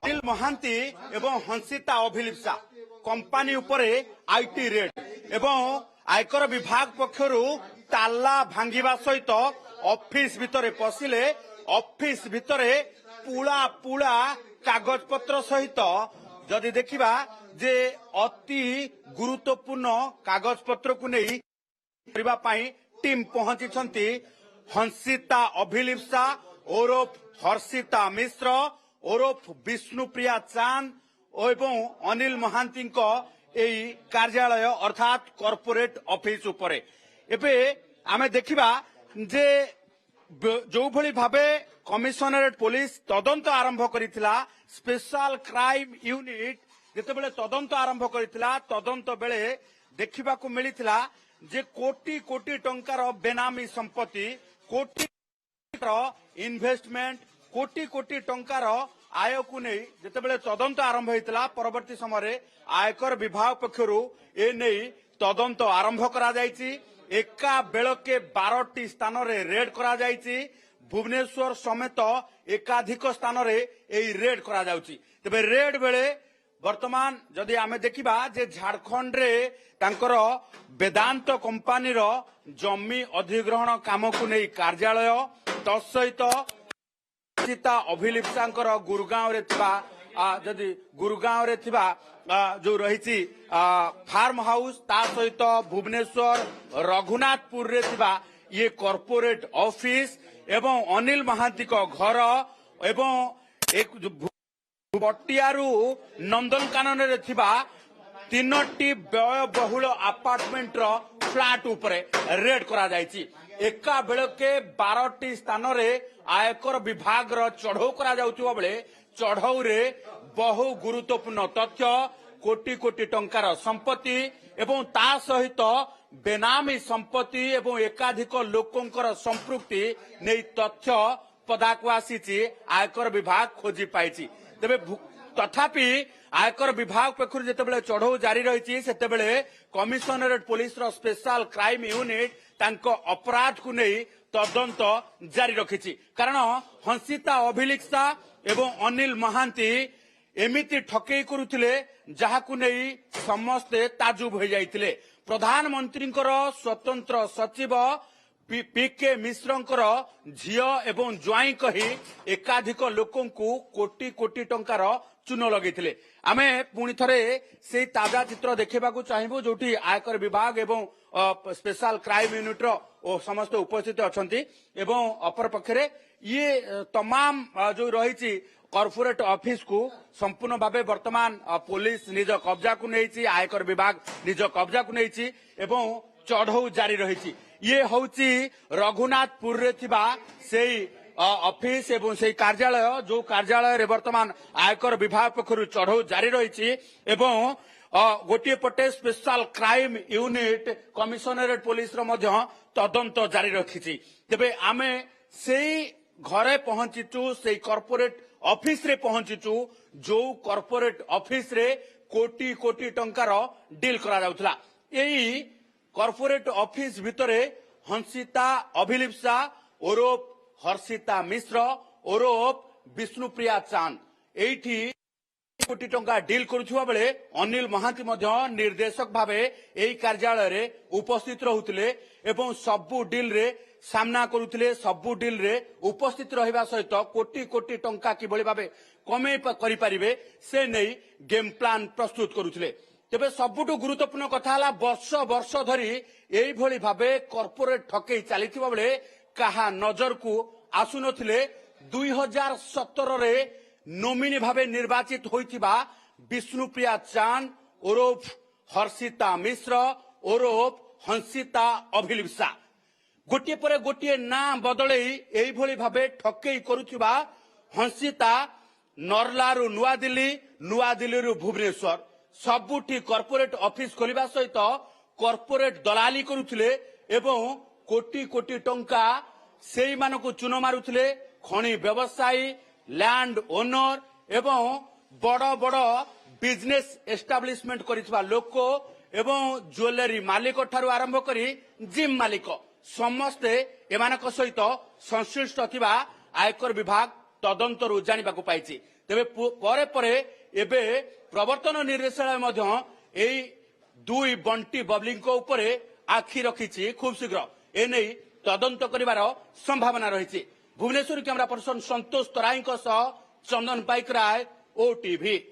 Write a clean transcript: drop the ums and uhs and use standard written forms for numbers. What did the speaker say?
अनिल महांती एवं हंसिता अभिलिप्सा कंपानी उपरे IT raid एवं आयकर विभाग पक्षरु ताला भांगिबा सहित ऑफिस भितरे पशिले ऑफिस भितरे पुला पुला कागज पत्र सहित जदि देखिबा जे अति गुरुत्वपूर्ण कागज पत्र को नहीं करबा पई टीम पहुंची हंसिता अभिलिप्सा ओरफ हर्षिता मिश्र ओरफ विष्णुप्रिया चांद एवं अनिल महांती कार्यालय अर्थात कॉर्पोरेट ऑफिस उपरे एबे आमे देखिबा जे जो भली भाबे कमिशनरेट पुलिस तदंत आरंभ करिथिला स्पेशल क्राइम यूनिट जेतेबेले तदंत आरंभ करिथिला तदंत बेले देखिबाकू मिलिथिला जे कोटी कोटी टंकार बेनामी संपत्ति कोटी इन्वेस्टमेंट कोटी कोटी टंकार आय को नहीं जितेबाला तदंत आरंभ होता परवर्ती समय आयकर विभाग पक्षर ए नहीं तदंत आरंभ करा जायछि। एका बेलके 12टी स्थान रे रेड करा जायछि। भुवनेश्वर समेत एकाधिक स्थान रे एई रेड करा जाउछि। तबे रेड बेले वर्तमान जदि आमे देखिबा जे झारखंड रे तांकर वेदांत कंपानी रो जमी अधिग्रहण काम को नहीं कार्यालय तत्सहित हंसिता अभिलिप्सांकर गुरुगांव रे थिबा जदि गुरुगांव रे थिबा जो रहिछि फार्म हाउस ता सहित भुवनेश्वर रघुनाथपुर रे थिबा ये कॉर्पोरेट ऑफिस एवं अनिल महांती को घर एवं एक पटियारू नंदनकानन रे थिबा 3टी व्ययबहुल अपार्टमेंट रो फ्लैट उपरे रेड करा जायछि। एका बेलके 12टी स्थान रे आयकर विभाग रो चढ़ऊ करा जाउथिबा बेले चढ़ऊ रे बहु गुरुत्वपूर्ण तथ्य कोटी कोटी टंकार संपत्ति एवं ता सहित बेनामी संपत्ति एवं एकाधिक लोकंकर संपृक्ति नै तथ्य पदाकु आसीछि आयकर विभाग खोजी पाइछि। तेबे तथापि आयकर विभाग पक्षर जितेबाला चढ़ऊ जारी रही सेतेबेले कमिशनरेट पुलिस रो स्पेशल क्राइम यूनिट तांको अपराध को नहीं तदंत जारी रखिछि। कारण हंसिता अभिलिप्सा एवं अनिल महांती एमिति ठकेई करुथिले जहाकु नहीं समस्ते ताजुब हो जाइथिले। प्रधानमंत्री स्वतंत्र सचिव पीके मिश्रंकर झियो एवं ज्वाई कही एकाधिक लोकंकु कोटी कोटी टंकार चून लगे। आमे पुणी थरे से ताजा चित्र देखा चाहबू जोटी आयकर विभाग एवं स्पेशल क्राइम यूनिट रो समस्त उपस्थित अछंती एवं अपर पक्षरे ये तमाम जो रही कॉर्पोरेट ऑफिस को संपूर्ण भावे वर्तमान पुलिस निज कब्जा को नहीं आयकर विभाग निज कब्जा को नहीं एवं चढ़ऊ जारी रही। ये हूँ रघुनाथपुर रे थिबा सेई ऑफिस एवं से कार्यालय जो कार्यालय रे वर्तमान आयकर विभाग पक्षर चढ़ऊ जारी रही एवं गोटे पटे special crime unit commissionerate police रो मध्य तदंत जारी रखिछि। तेबे आमे सेई घरे पहुंचीचु से कॉर्पोरेट ऑफिस रे पहुंचीचु जो कॉर्पोरेट ऑफिस रे कोटी कोटी टंकार डील करा जाउथला। एई कॉर्पोरेट ऑफिस भितरे हंसिता अभिलिप्सा ओरफ हर्षिता मिश्र ओरफ विष्णुप्रिया चांद एठी कोटी टंका डील करुवा बेले अनिल महांती निर्देशक भावे एई कार्यालय रे उपस्थित रहुथिले एवं सबु डील रे सामना करुथिले सबु डील रे उपस्थित रहिबा सहित कोटी कोटी टंका किभଳି भावे कमे करि परिबे से नै गेम प्लान प्रस्तुत करुथिले। तेबे सबुठु गुरुत्वपूर्ण कथा हला वर्ष वर्ष धरी एई भଳି भावे कॉर्पोरेट ठकेई चलीथिबा बेले कहा नजर को आसुनथिले 2017 रे नोमिनी भावे निर्वाचित होइथिबा विष्णुप्रिया चांद ओरफ हर्षिता मिश्र ओरफ हंसिता अभिलिप्सा गोटे पर गोटे ना बदलई एई भଳି भावे ठकेई करुथिबा हंसिता नरलारू नुआ दिल्ली रु भुवनेश्वर सबुठी कॉर्पोरेट ऑफिस खोलिबा सहित कॉर्पोरेट दलाली करुथिले एवं कोटी कोटी टंका सेई मानकु चून मारुथिले। खणी व्यवसायी लैंड ओनर एवं बड़ बड़ बिजनेस एस्टाब्लिशमेंट करितबा लोक एवं ज्वेलरी मालिक ठारू आरंभ करी जिम मालिक समस्ते एमानक सहित संश्लिष्ट थिबा आयकर विभाग तदंतरु जानिबाकु पाइछि। ତେବେ ପରେ ପରେ ଏବେ ପ୍ରବର୍ତ୍ତନ ନିର୍ଦ୍ଦେଶାଳୟ ମଧ୍ୟ ଏଇ ଦୁଇ ବଣ୍ଟି ବବଲିଙ୍କ ଉପରେ ଆଖି ରଖିଛି। ଖୁବ୍ ଶୀଘ୍ର ଏନେଇ ତଦନ୍ତ କରିବାର ସମ୍ଭାବନା ରହିଛି। ଭୁବନେଶ୍ୱର କ୍ୟାମେରା ପର୍ସନ ସନ୍ତୋଷ ତରାଇଙ୍କ ସହ ଚନ୍ଦନ ପାଇକରାୟ, OTV।